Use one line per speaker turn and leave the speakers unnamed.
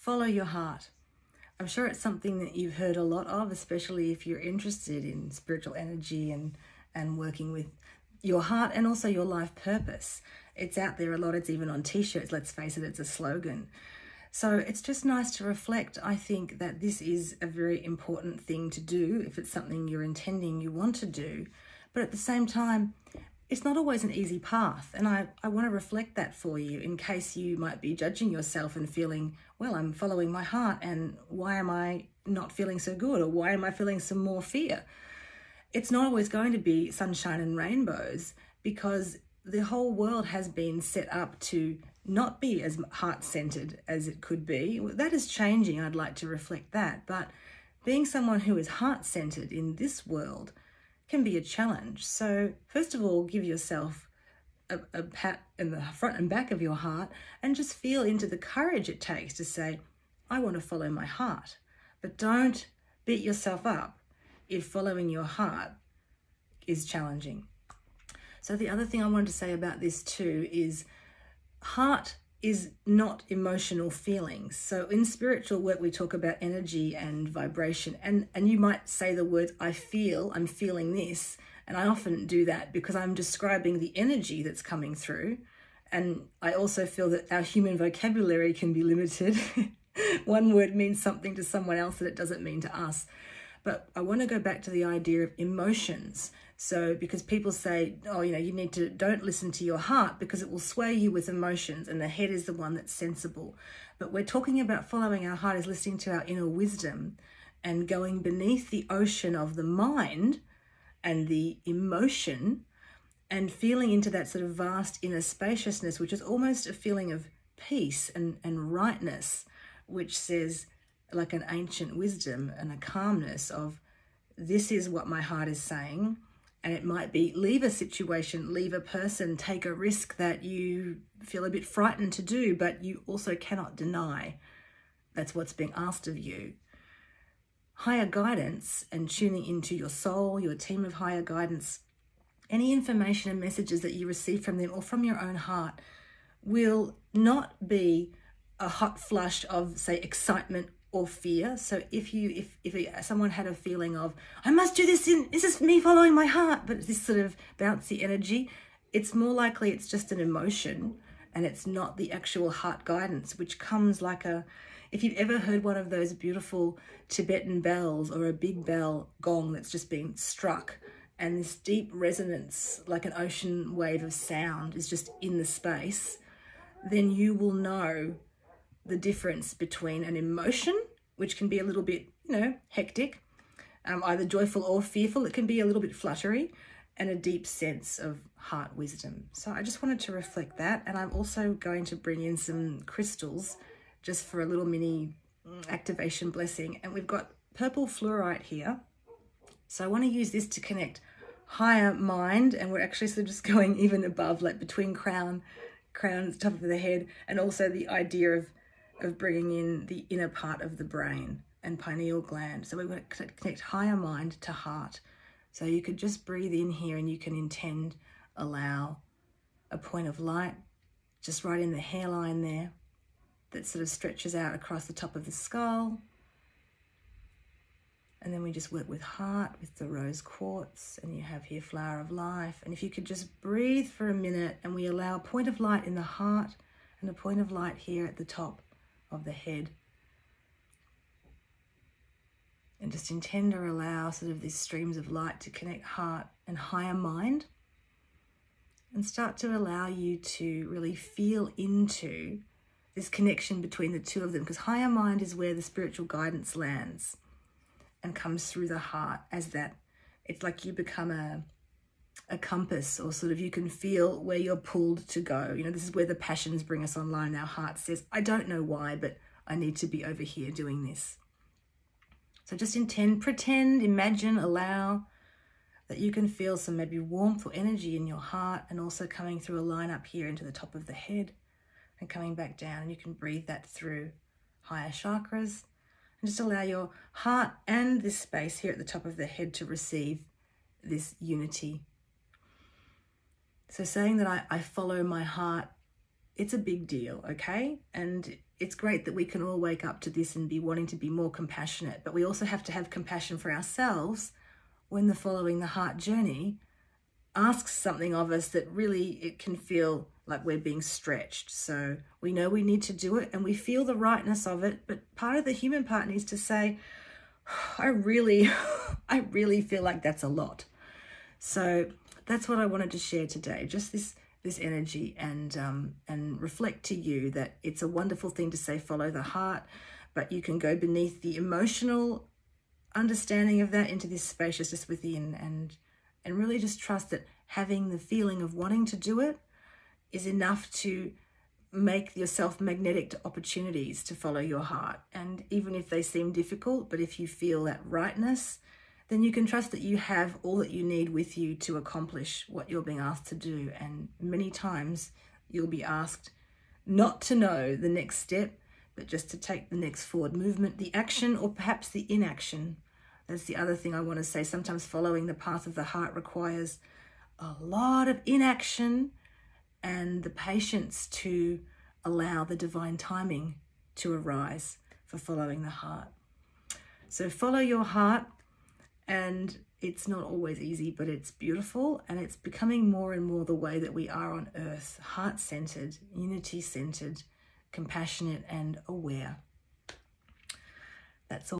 follow your heart. I'm sure it's something that you've heard a lot of, especially if you're interested in spiritual energy and working with your heart and also your life purpose. It's out there a lot. It's even on t-shirts. Let's face it, it's a slogan. So it's just nice to reflect. I think that this is a very important thing to do if it's something you're intending you want to do. But at the same time, it's not always an easy path. And I want to reflect that for you in case you might be judging yourself and feeling, well, I'm following my heart and why am I not feeling so good? Or why am I feeling some more fear? It's not always going to be sunshine and rainbows because the whole world has been set up to not be as heart-centered as it could be. That is changing. I'd like to reflect that. But being someone who is heart-centered in this world can be a challenge. So first of all, give yourself a pat in the front and back of your heart and just feel into the courage it takes to say, I want to follow my heart. But don't beat yourself up if following your heart is challenging. So the other thing I wanted to say about this too is heart is not emotional feelings. So in spiritual work, we talk about energy and vibration. And you might say the words, I'm feeling this. And I often do that because I'm describing the energy that's coming through. And I also feel that our human vocabulary can be limited. One word means something to someone else that it doesn't mean to us. But I want to go back to the idea of emotions. So because people say, oh, you need to, don't listen to your heart because it will sway you with emotions and the head is the one that's sensible. But we're talking about following our heart is listening to our inner wisdom and going beneath the ocean of the mind and the emotion and feeling into that sort of vast inner spaciousness, which is almost a feeling of peace and rightness, which says, like an ancient wisdom and a calmness of, this is what my heart is saying. And it might be leave a situation, leave a person, take a risk that you feel a bit frightened to do, but you also cannot deny that's what's being asked of you. Higher guidance and tuning into your soul, your team of higher guidance, any information and messages that you receive from them or from your own heart will not be a hot flush of, say, excitement or fear. So if someone had a feeling of, I must do this, this is me following my heart, but this sort of bouncy energy, it's more likely it's just an emotion and it's not the actual heart guidance, which comes like if you've ever heard one of those beautiful Tibetan bells or a big bell gong that's just been struck and this deep resonance, like an ocean wave of sound is just in the space, then you will know the difference between an emotion, which can be a little bit, hectic, either joyful or fearful. It can be a little bit fluttery, and a deep sense of heart wisdom. So I just wanted to reflect that. And I'm also going to bring in some crystals just for a little mini activation blessing. And we've got purple fluorite here. So I want to use this to connect higher mind. And we're actually sort of just going even above, like between crown at the top of the head, and also the idea of bringing in the inner part of the brain and pineal gland. So we want to connect higher mind to heart. So you could just breathe in here and you can allow a point of light just right in the hairline there that sort of stretches out across the top of the skull. And then we just work with heart, with the rose quartz, and you have here flower of life. And if you could just breathe for a minute, and we allow a point of light in the heart and a point of light here at the top of the head. And just intend or allow sort of these streams of light to connect heart and higher mind, and start to allow you to really feel into this connection between the two of them, because higher mind is where the spiritual guidance lands and comes through the heart as that. It's like you become a compass, or sort of you can feel where you're pulled to go. This is where the passions bring us online. Our heart says, I don't know why, but I need to be over here doing this. So just pretend, imagine, allow that you can feel some maybe warmth or energy in your heart, and also coming through a line up here into the top of the head and coming back down. And you can breathe that through higher chakras, and just allow your heart and this space here at the top of the head to receive this unity. So saying that I follow my heart it's a big deal, okay? And it's great that we can all wake up to this and be wanting to be more compassionate, but we also have to have compassion for ourselves when the following the heart journey asks something of us that really it can feel like we're being stretched. So we know we need to do it and we feel the rightness of it, but part of the human part needs to say, I really feel like that's a lot. So that's what I wanted to share today, just this energy, and reflect to you that it's a wonderful thing to say follow the heart, but you can go beneath the emotional understanding of that into this spaciousness within, and really just trust that having the feeling of wanting to do it is enough to make yourself magnetic to opportunities to follow your heart. And even if they seem difficult, but if you feel that rightness, then you can trust that you have all that you need with you to accomplish what you're being asked to do. And many times you'll be asked not to know the next step, but just to take the next forward movement, the action, or perhaps the inaction. That's the other thing I want to say. Sometimes following the path of the heart requires a lot of inaction and the patience to allow the divine timing to arise for following the heart. So follow your heart, and it's not always easy, but it's beautiful, and it's becoming more and more the way that we are on earth, heart-centered, unity-centered, compassionate and aware. That's all.